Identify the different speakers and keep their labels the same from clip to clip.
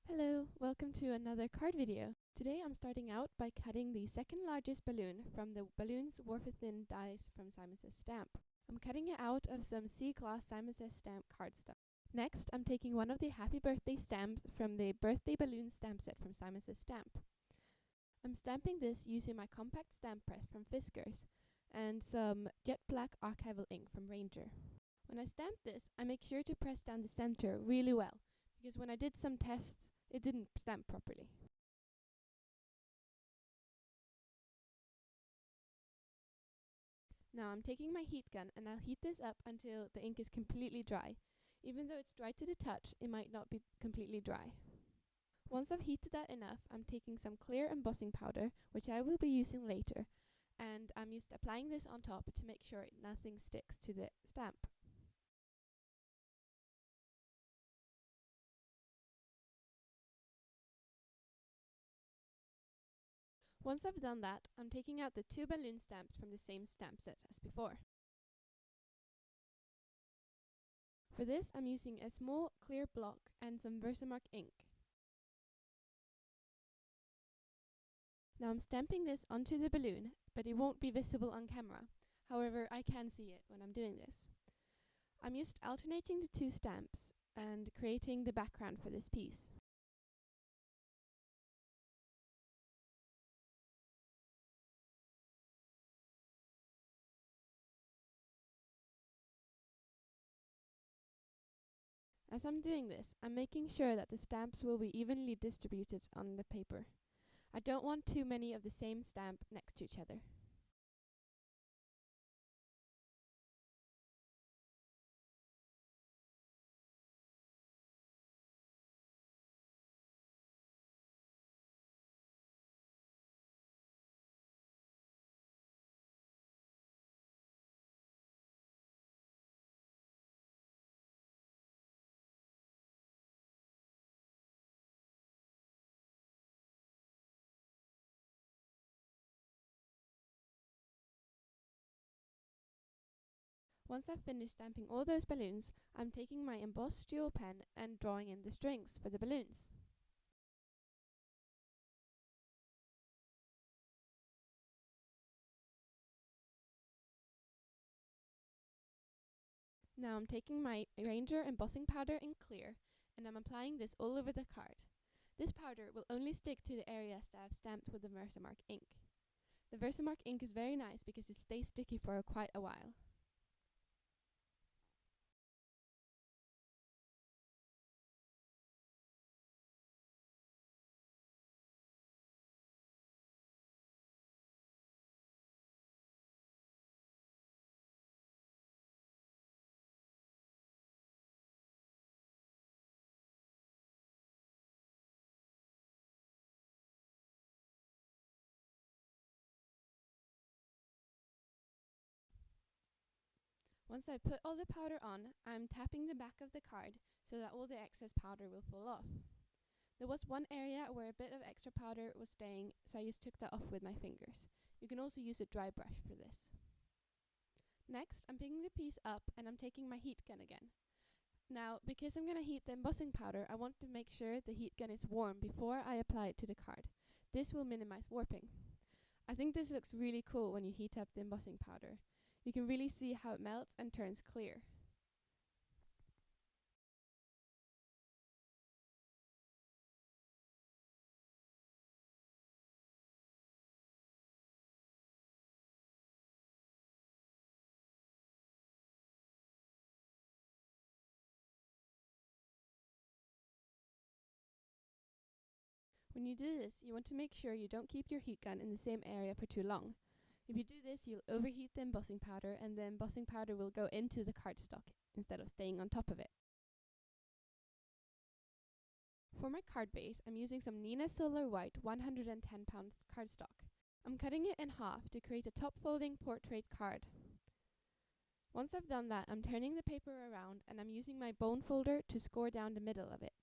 Speaker 1: Hello, welcome to another card video. Today I'm starting out by cutting the second largest balloon from the Balloons Wafer-Thin dies from Simon Says Stamp. I'm cutting it out of some C-Gloss Simon Says Stamp cardstock. Next, I'm taking one of the Happy Birthday stamps from the Birthday Balloon stamp set from Simon Says Stamp. I'm stamping this using my compact stamp press from Fiskars and some jet black archival ink from Ranger. When I stamp this, I make sure to press down the center really well, because when I did some tests, it didn't stamp properly. Now I'm taking my heat gun and I'll heat this up until the ink is completely dry. Even though it's dry to the touch, it might not be completely dry. Once I've heated that enough, I'm taking some clear embossing powder, which I will be using later, and I'm just applying this on top to make sure nothing sticks to the stamp. Once I've done that, I'm taking out the two balloon stamps from the same stamp set as before. For this, I'm using a small clear block and some Versamark ink. Now I'm stamping this onto the balloon, but it won't be visible on camera. However, I can see it when I'm doing this. I'm just alternating the two stamps and creating the background for this piece. As I'm doing this, I'm making sure that the stamps will be evenly distributed on the paper. I don't want too many of the same stamp next to each other. Once I've finished stamping all those balloons, I'm taking my embossed jewel pen and drawing in the strings for the balloons. Now I'm taking my Ranger embossing powder in clear and I'm applying this all over the card. This powder will only stick to the areas that I've stamped with the Versamark ink. The Versamark ink is very nice because it stays sticky for quite a while. Once I put all the powder on, I'm tapping the back of the card so that all the excess powder will fall off. There was one area where a bit of extra powder was staying, so I just took that off with my fingers. You can also use a dry brush for this. Next, I'm picking the piece up and I'm taking my heat gun again. Now, because I'm going to heat the embossing powder, I want to make sure the heat gun is warm before I apply it to the card. This will minimize warping. I think this looks really cool when you heat up the embossing powder. You can really see how it melts and turns clear. When you do this, you want to make sure you don't keep your heat gun in the same area for too long. If you do this, you'll overheat the embossing powder and the embossing powder will go into the cardstock instead of staying on top of it. For my card base, I'm using some Nina Solar White 110 pounds cardstock. I'm cutting it in half to create a top folding portrait card. Once I've done that, I'm turning the paper around and I'm using my bone folder to score down the middle of it.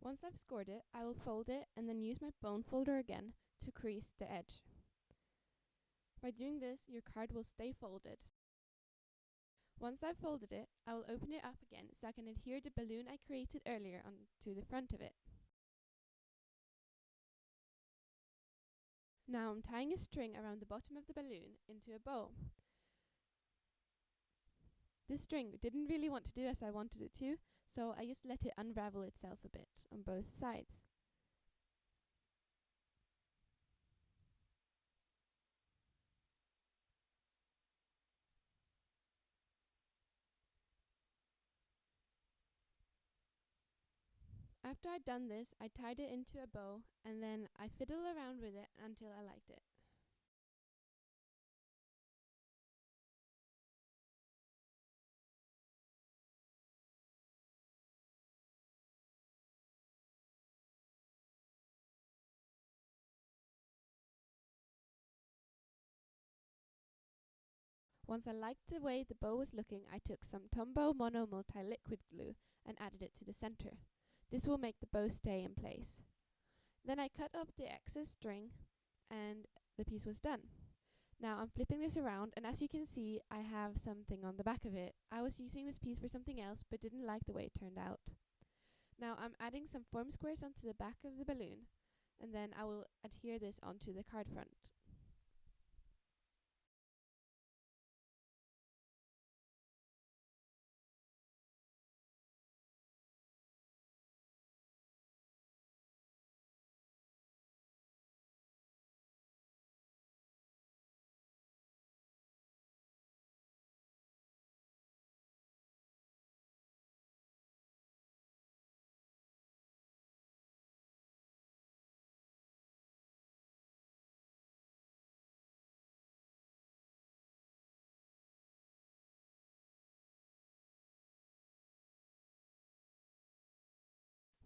Speaker 1: Once I've scored it, I will fold it and then use my bone folder again to crease the edge. By doing this, your card will stay folded. Once I've folded it, I will open it up again so I can adhere the balloon I created earlier onto the front of it. Now I'm tying a string around the bottom of the balloon into a bow. This string didn't really want to do as I wanted it to, so I just let it unravel itself a bit on both sides. After I'd done this, I tied it into a bow and then I fiddled around with it until I liked it. Once I liked the way the bow was looking, I took some Tombow Mono Multi-Liquid Glue and added it to the center. This will make the bow stay in place. Then I cut up the excess string and the piece was done. Now I'm flipping this around, and as you can see, I have something on the back of it. I was using this piece for something else but didn't like the way it turned out. Now I'm adding some foam squares onto the back of the balloon, and then I will adhere this onto the card front.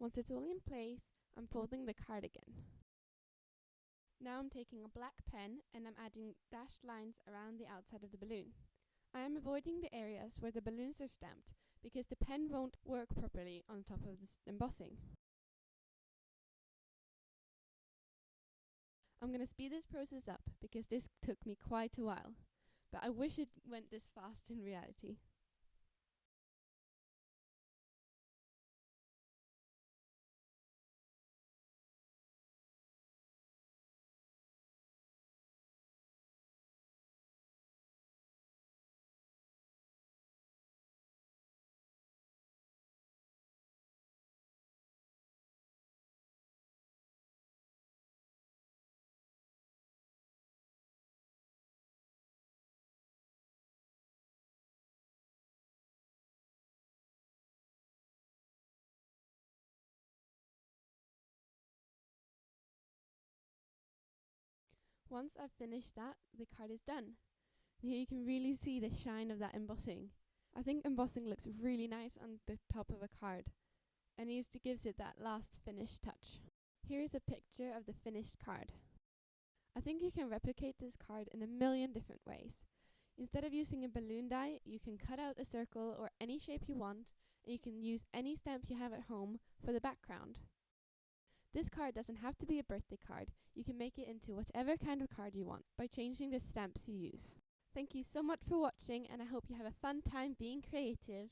Speaker 1: Once it's all in place, I'm folding the card again. Now I'm taking a black pen and I'm adding dashed lines around the outside of the balloon. I am avoiding the areas where the balloons are stamped because the pen won't work properly on top of this embossing. I'm going to speed this process up because this took me quite a while, but I wish it went this fast in reality. Once I've finished that, the card is done. Here you can really see the shine of that embossing. I think embossing looks really nice on the top of a card, and it just gives it that last finished touch. Here is a picture of the finished card. I think you can replicate this card in a million different ways. Instead of using a balloon die, you can cut out a circle or any shape you want, and you can use any stamp you have at home for the background. This card doesn't have to be a birthday card. You can make it into whatever kind of card you want by changing the stamps you use. Thank you so much for watching, and I hope you have a fun time being creative.